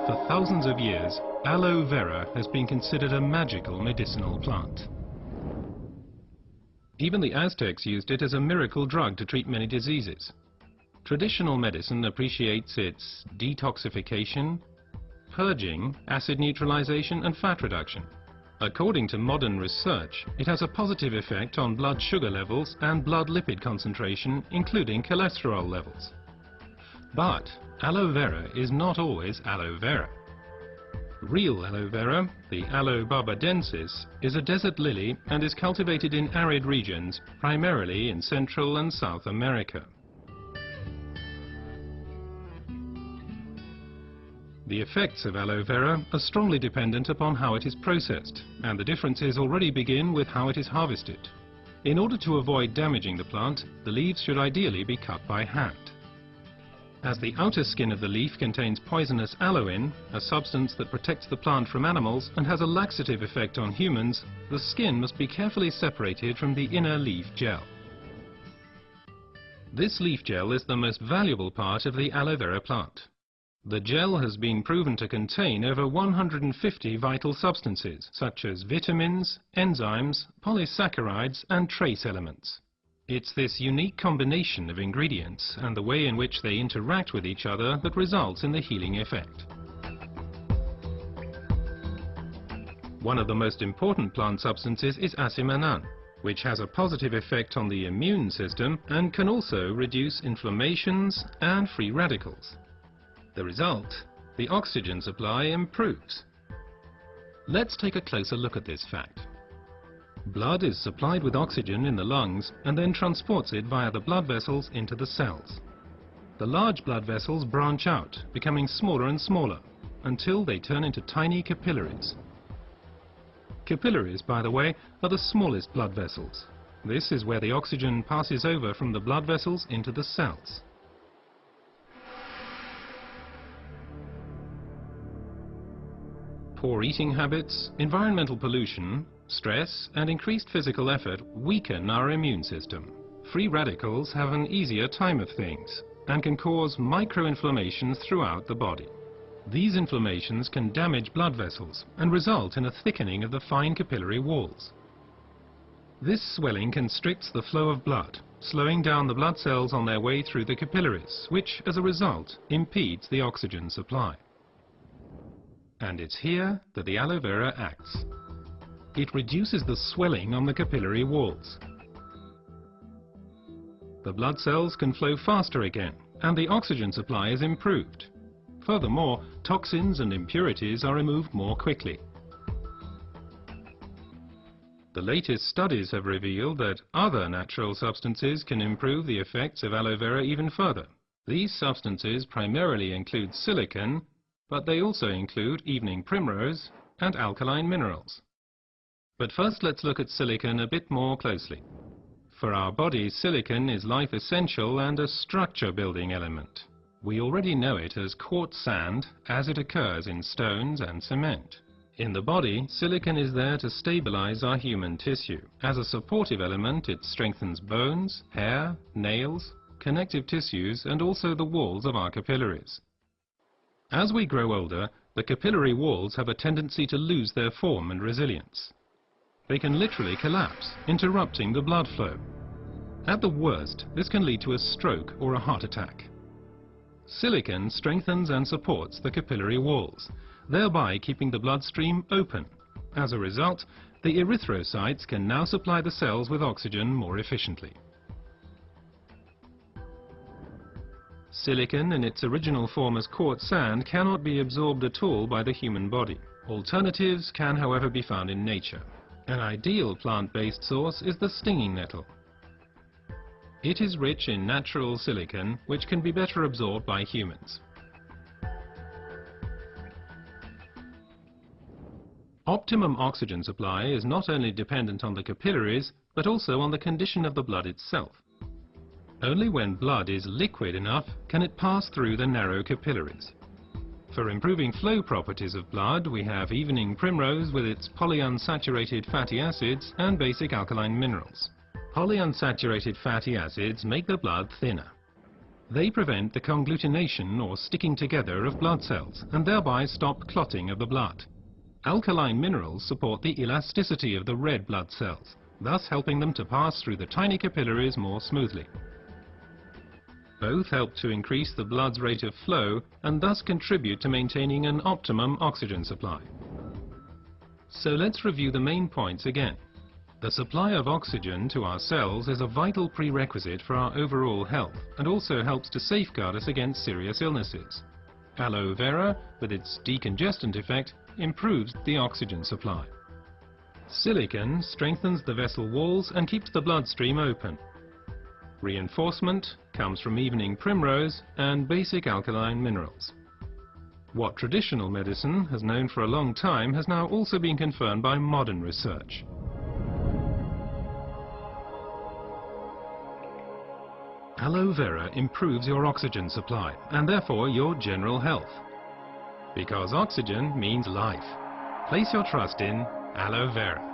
For thousands of years, aloe vera has been considered a magical medicinal plant. Even the Aztecs used it as a miracle drug to treat many diseases. Traditional medicine appreciates its detoxification, purging, acid neutralization and fat reduction. According to modern research, it has a positive effect on blood sugar levels and blood lipid concentration, including cholesterol levels. But aloe vera is not always aloe vera. Real aloe vera, the Aloe barbadensis, is a desert lily and is cultivated in arid regions, primarily in Central and South America. The effects of aloe vera are strongly dependent upon how it is processed, and the differences already begin with how it is harvested. In order to avoid damaging the plant, the leaves should ideally be cut by hand. As the outer skin of the leaf contains poisonous aloin, a substance that protects the plant from animals and has a laxative effect on humans, the skin must be carefully separated from the inner leaf gel. This leaf gel is the most valuable part of the aloe vera plant. The gel has been proven to contain over 150 vital substances, such as vitamins, enzymes, polysaccharides and trace elements. It's this unique combination of ingredients and the way in which they interact with each other that results in the healing effect. One of the most important plant substances is asiminan, which has a positive effect on the immune system and can also reduce inflammations and free radicals. The result, the oxygen supply improves. Let's take a closer look at this fact. Blood is supplied with oxygen in the lungs and then transports it via the blood vessels into the cells. The large blood vessels branch out, becoming smaller and smaller, until they turn into tiny capillaries. Capillaries, by the way, are the smallest blood vessels. This is where the oxygen passes over from the blood vessels into the cells. Poor eating habits, environmental pollution, stress and increased physical effort weaken our immune system. Free radicals have an easier time of things and can cause microinflammations throughout the body. These inflammations can damage blood vessels and result in a thickening of the fine capillary walls. This swelling constricts the flow of blood, slowing down the blood cells on their way through the capillaries, which, as a result, impedes the oxygen supply. And it's here that the aloe vera acts. It reduces the swelling on the capillary walls. The blood cells can flow faster again, and the oxygen supply is improved. Furthermore, toxins and impurities are removed more quickly. The latest studies have revealed that other natural substances can improve the effects of aloe vera even further. These substances primarily include silicon, but they also include evening primrose and alkaline minerals. But first let's look at silicon a bit more closely. For our body, silicon is life essential and a structure-building element. We already know it as quartz sand, as it occurs in stones and cement. In the body, silicon is there to stabilize our human tissue. As a supportive element, it strengthens bones, hair, nails, connective tissues, and also the walls of our capillaries. As we grow older, the capillary walls have a tendency to lose their form and resilience. They can literally collapse, interrupting the blood flow. At the worst, this can lead to a stroke or a heart attack. Silicon strengthens and supports the capillary walls, thereby keeping the bloodstream open. As a result, the erythrocytes can now supply the cells with oxygen more efficiently. Silicon in its original form as quartz sand cannot be absorbed at all by the human body. Alternatives can, however, be found in nature. An ideal plant-based source is the stinging nettle. It is rich in natural silicon, which can be better absorbed by humans. Optimum oxygen supply is not only dependent on the capillaries, but also on the condition of the blood itself. Only when blood is liquid enough can it pass through the narrow capillaries. For improving flow properties of blood, we have evening primrose with its polyunsaturated fatty acids and basic alkaline minerals. Polyunsaturated fatty acids make the blood thinner. They prevent the conglutination or sticking together of blood cells and thereby stop clotting of the blood. Alkaline minerals support the elasticity of the red blood cells, thus helping them to pass through the tiny capillaries more smoothly. Both help to increase the blood's rate of flow and thus contribute to maintaining an optimum oxygen supply. So let's review the main points again. The supply of oxygen to our cells is a vital prerequisite for our overall health and also helps to safeguard us against serious illnesses. Aloe vera, with its decongestant effect, improves the oxygen supply. Silicon strengthens the vessel walls and keeps the bloodstream open. Reinforcement comes from evening primrose and basic alkaline minerals. What traditional medicine has known for a long time has now also been confirmed by modern research. Aloe vera improves your oxygen supply and therefore your general health. Because oxygen means life. Place your trust in aloe vera.